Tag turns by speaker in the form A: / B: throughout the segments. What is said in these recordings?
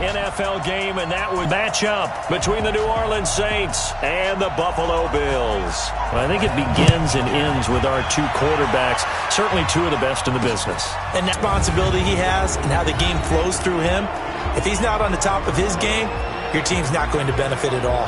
A: NFL game, and that would match up between the New Orleans Saints and the Buffalo Bills.
B: Well, I think it begins and ends with our two quarterbacks, certainly two of the best in the business.
C: And the responsibility he has and how the game flows through him, if he's not on the top of his game, your team's not going to benefit at all.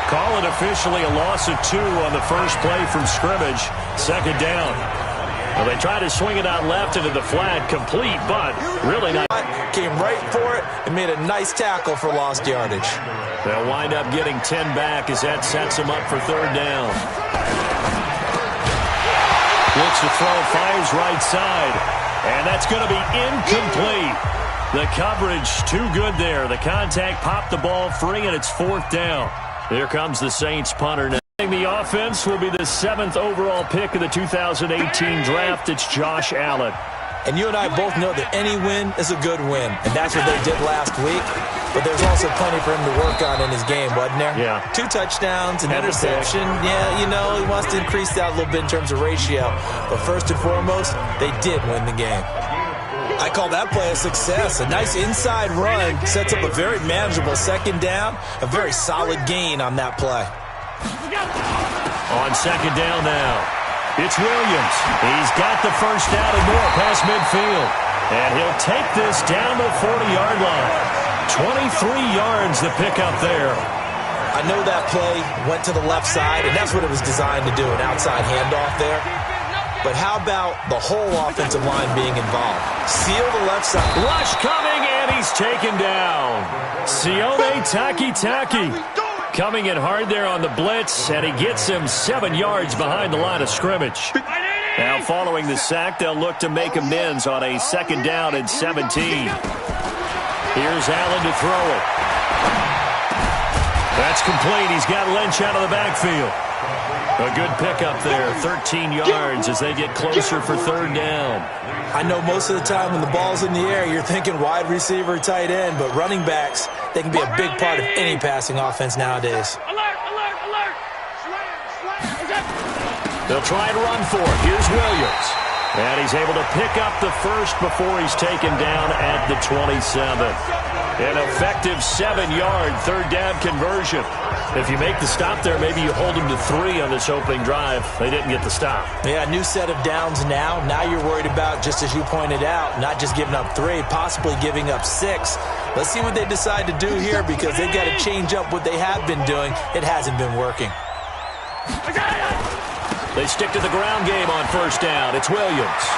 A: Call it officially a loss of 2 on the first play from scrimmage. Second down. Well, they tried to swing it out left into the flat, complete, but really not.
C: Came right for it and made a nice tackle for lost yardage.
A: They'll wind up getting 10 back as that sets them up for third down. Looks to throw, fires right side, and that's going to be incomplete. The coverage too good there. The contact popped the ball free, and it's fourth down. Here comes the Saints punter now. The offense will be the 7th overall pick of the 2018 draft. It's Josh Allen.
C: And you and I both know that any win is a good win, and that's what they did last week. But there's also plenty for him to work on in his game, wasn't there?
A: Yeah.
C: 2 touchdowns, an interception. Yeah, you know, he wants to increase that a little bit in terms of ratio. But first and foremost, they did win the game. I call that play a success. A nice inside run sets up a very manageable second down. A very solid gain on that play.
A: On second down now, it's Williams. He's got the first down and more past midfield. And he'll take this down the 40-yard line. 23 yards to pick up there.
C: I know that play went to the left side, and that's what it was designed to do, an outside handoff there. But how about the whole offensive line being involved? Seal the left side.
A: Rush coming, and he's taken down. Sione Takitaki coming in hard there on the blitz, and he gets him 7 yards behind the line of scrimmage. Now following the sack, they'll look to make amends on a second down and 17. Here's Allen to throw it. That's complete. He's got Lynch out of the backfield. A good pickup there, 13 yards as they get closer for third down.
C: I know most of the time when the ball's in the air, you're thinking wide receiver, tight end, but running backs, they can be a big part of any passing offense nowadays.
D: Alert, alert, alert.
A: They'll try and run for it. Here's Williams. And he's able to pick up the first before he's taken down at the 27. An effective 7-yard third down conversion. If you make the stop there, maybe you hold them to 3 on this opening drive. They didn't get the stop.
C: Yeah, new set of downs now. Now you're worried about, just as you pointed out, not just giving up 3, possibly giving up 6. Let's see what they decide to do here because they've got to change up what they have been doing. It hasn't been working.
A: They stick to the ground game on first down. It's Williams.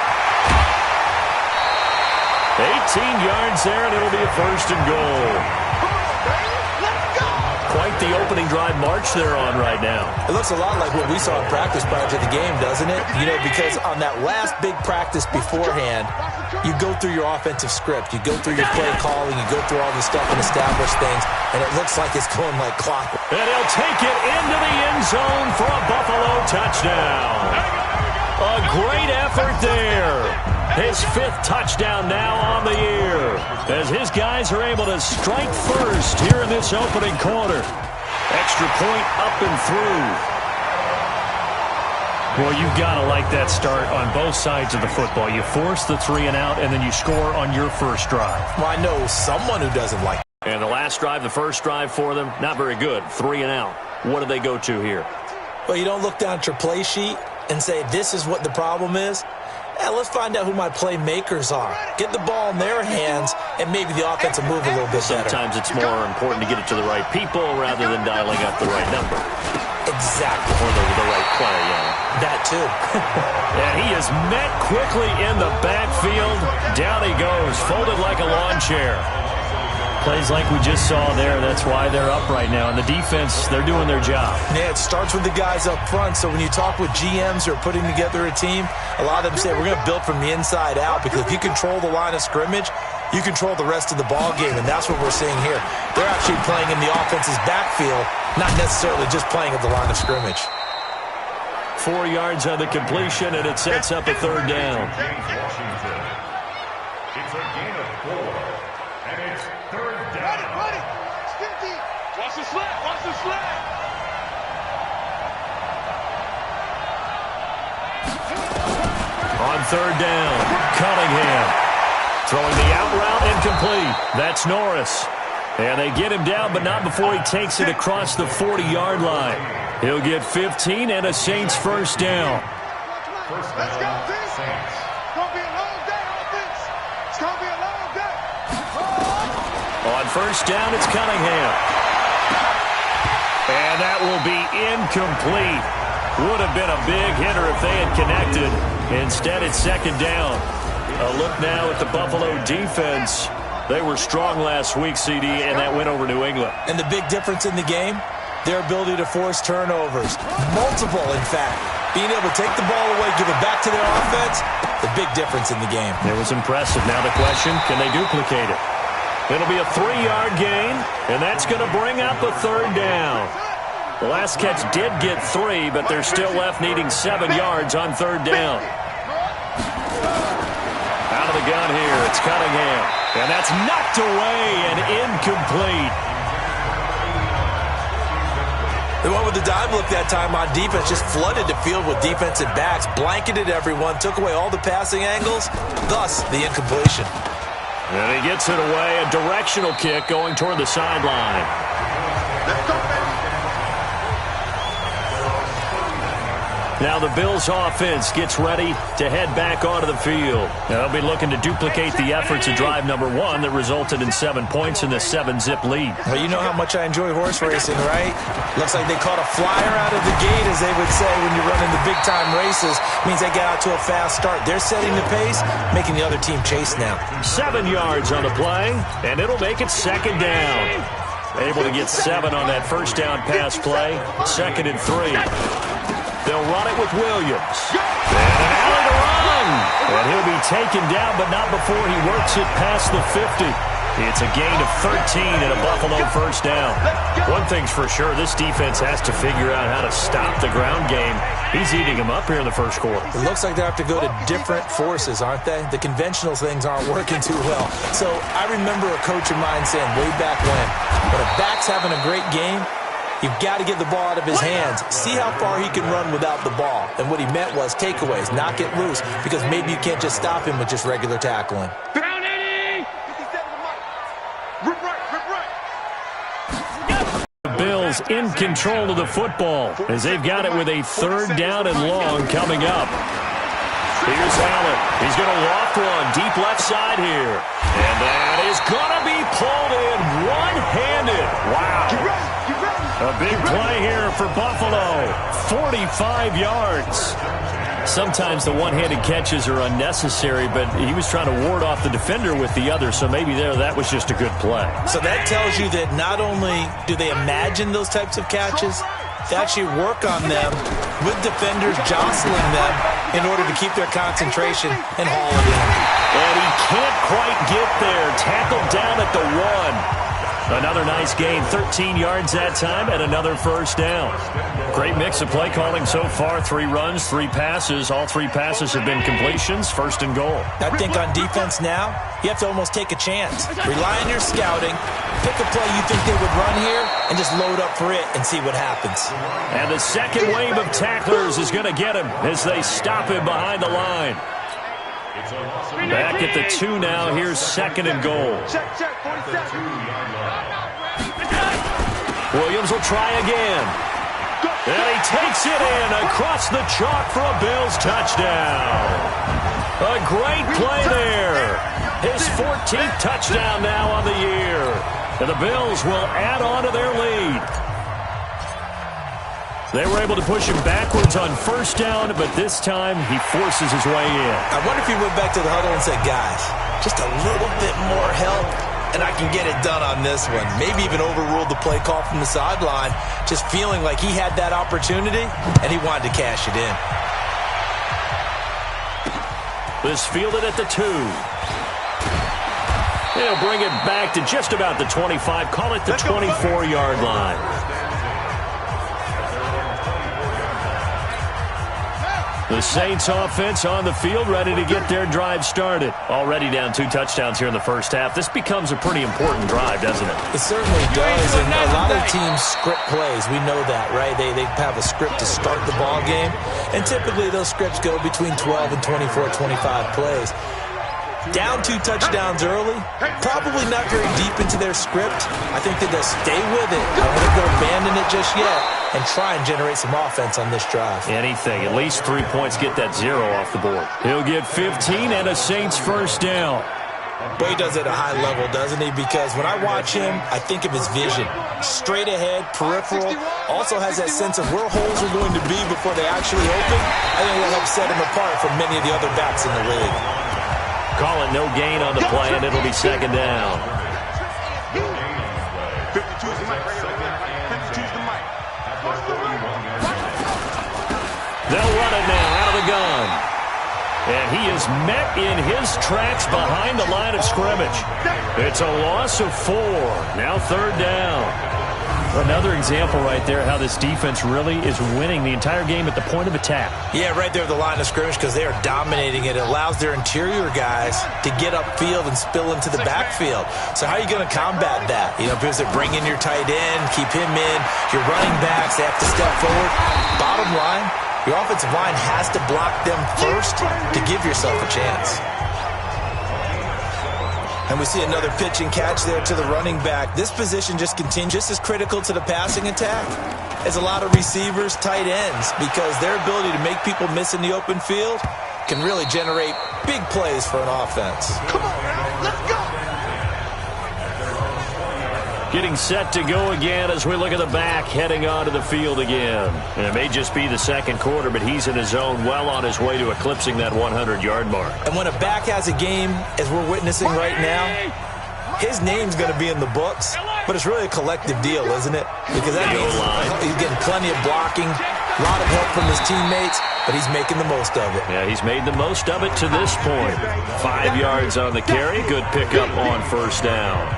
A: 18 yards there, and it'll be a first and goal. Quite the opening drive march they're on right now.
C: It looks a lot like what we saw in practice prior to the game, doesn't it? You know, because on that last big practice beforehand, you go through your offensive script. You go through your play calling. You go through all the stuff and establish things, and it looks like it's going like clockwork.
A: And he'll take it into the end zone for a Buffalo touchdown. A great effort there. His 5th touchdown now on the year as his guys are able to strike first here in this opening quarter. Extra point up and through.
B: Well, you've got to like that start on both sides of the football. You force the 3 and out, and then you score on your first drive.
C: Well, I know someone who doesn't like it.
A: And the last drive, the first drive for them, not very good. 3 and out. What do they go to here?
C: Well, you don't look down at your play sheet and say, this is what the problem is. Yeah, let's find out who my playmakers are. Get the ball in their hands, and maybe the offense will move a little bit better.
A: Sometimes it's more important to get it to the right people rather than dialing up the right number.
C: Exactly.
A: Or the right play, yeah.
C: That too.
A: And he is met quickly in the backfield. Down he goes, folded like a lawn chair.
B: Plays like we just saw there. That's why they're up right now. And the defense, they're doing their job.
C: Yeah, it starts with the guys up front. So when you talk with GMs who are putting together a team, a lot of them say we're going to build from the inside out because if you control the line of scrimmage, you control the rest of the ball game, and that's what we're seeing here. They're actually playing in the offense's backfield, not necessarily just playing at the line of scrimmage.
A: 4 yards on the completion, and it sets up a third down.
D: It's a gain of 4, and it's third down. Ready. Watch the slant.
A: On third down, Cunningham throwing the out route incomplete. That's Norris. And they get him down, but not before he takes it across the 40-yard line. He'll get 15 and a Saints first down.
D: Let's go, Saints. It's going to be a long day, offense. It's going to be a long day.
A: On first down, it's Cunningham. And that will be incomplete. Would have been a big hitter if they had connected. Instead, it's second down. A look now at the Buffalo defense. They were strong last week, CD, and that went over New England.
C: And the big difference in the game, their ability to force turnovers. Multiple, in fact. Being able to take the ball away, give it back to their offense, the big difference in the game.
A: It was impressive. Now the question, can they duplicate it? It'll be a 3-yard gain, and that's going to bring up a third down. The last catch did get 3, but they're still left needing 7 yards on third down. Out of the gun here, it's Cunningham. And that's knocked away and incomplete.
C: They went with the dime look that time on defense, just flooded the field with defensive backs, blanketed everyone, took away all the passing angles, thus the incompletion.
A: And he gets it away, a directional kick going toward the sideline.
D: Let's go, baby.
A: Now the Bills offense gets ready to head back onto the field. They'll be looking to duplicate the efforts of drive number 1 that resulted in 7 points in the 7-zip lead.
C: Well, you know how much I enjoy horse racing, right? Looks like they caught a flyer out of the gate, as they would say when you're running the big-time races. Means they get out to a fast start. They're setting the pace, making the other team chase now.
A: 7 yards on the play, and it'll make it second down. Able to get 7 on that first down pass play. 2nd and 3. They'll run it with Williams. And an alley to run. And he'll be taken down, but not before he works it past the 50. It's a gain of 13 and a Buffalo first down. One thing's for sure, this defense has to figure out how to stop the ground game. He's eating them up here in the first quarter.
C: It looks like they have to go to different forces, aren't they? The conventional things aren't working too well. So I remember a coach of mine saying way back when a back's having a great game, you've got to get the ball out of his hands. See how far he can run without the ball. And what he meant was takeaways, knock it loose, because maybe you can't just stop him with just regular tackling.
D: Down 80. Rip right.
A: The Bills in control of the football as they've got it with a third down and long coming up. Here's Allen. He's going to loft one deep left side here. And that is going to be pulled in one-handed. Wow.
D: Get ready.
A: A big play here for Buffalo. 45 yards. Sometimes the one-handed catches are unnecessary, but he was trying to ward off the defender with the other, so maybe that was just a good play.
C: So that tells you that not only do they imagine those types of catches, they actually work on them with defenders jostling them in order to keep their concentration and haul it in.
A: And he can't quite get there. Tackled down at the 1. Another nice gain, 13 yards that time, and another first down. Great mix of play calling so far. 3 runs, 3 passes. All 3 passes have been completions, first and goal.
C: I think on defense now, you have to almost take a chance. Rely on your scouting, pick a play you think they would run here, and just load up for it and see what happens.
A: And the second wave of tacklers is going to get him as they stop him behind the line. Back at the 2 now. Here's 2nd and goal.
D: Check, 47.
A: Williams will try again. And he takes it in across the chalk for a Bills touchdown. A great play there. His 14th touchdown now on the year. And the Bills will add on to their lead. They were able to push him backwards on first down, but this time he forces his way in.
C: I wonder if he went back to the huddle and said, guys, just a little bit more help, and I can get it done on this one. Maybe even overruled the play call from the sideline, just feeling like he had that opportunity, and he wanted to cash it in.
A: This fielded at the 2. They'll bring it back to just about the 25, call it the 24-yard line. The Saints offense on the field, ready to get their drive started. Already down 2 touchdowns here in the first half. This becomes a pretty important drive, doesn't it?
C: It certainly does, and a lot of teams script plays. We know that, right? They have a script to start the ball game, and typically those scripts go between 12 and 24, 25 plays. Down 2 touchdowns early, probably not very deep into their script. I think that they'll stay with it. I don't think they'll abandon it just yet and try and generate some offense on this drive.
A: Anything. At least 3 points, get that 0 off the board. He'll get 15 and a Saints first down.
C: But he does it at a high level, doesn't he? Because when I watch him, I think of his vision. Straight ahead, peripheral, also has that sense of where holes are going to be before they actually open. I think that helps set him apart from many of the other backs in the league.
A: Call it no gain on the play, and it'll be second down. They'll run it now out of the gun. And he is met in his tracks behind the line of scrimmage. It's a loss of 4. Now third down. Another example right there how this defense really is winning the entire game at the point of attack.
C: Yeah, right there at the line of scrimmage because they are dominating it. It allows their interior guys to get upfield and spill into the backfield. So how are you going to combat that? You know, because they bring in your tight end, keep him in. Your running backs, they have to step forward. Bottom line, your offensive line has to block them first to give yourself a chance. And we see another pitch and catch there to the running back. This position just continues just as critical to the passing attack as a lot of receivers, tight ends, because their ability to make people miss in the open field can really generate big plays for an offense.
D: Come on, now, let's go.
A: Getting set to go again as we look at the back heading onto the field again. And it may just be the second quarter, but he's in his zone well on his way to eclipsing that 100-yard mark.
C: And when a back has a game, as we're witnessing right now, his name's going to be in the books, but it's really a collective deal, isn't it? Because that means he's getting plenty of blocking, a lot of help from his teammates, but he's making the most of it.
A: Yeah, he's made the most of it to this point. 5 yards on the carry, good pickup on first down.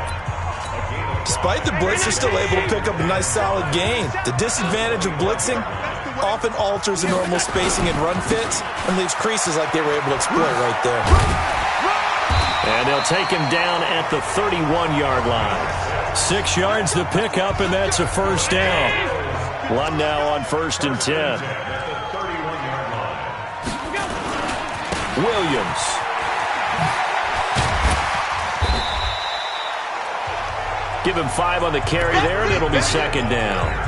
C: Despite the blitz, they're still able to pick up a nice solid gain. The disadvantage of blitzing often alters the normal spacing and run fits and leaves creases like they were able to exploit right there.
A: And they'll take him down at the 31-yard line. 6 yards to pick up, and that's a first down. One now on 1st and 10. Williams. Give him 5 on the carry there, and it'll be second down.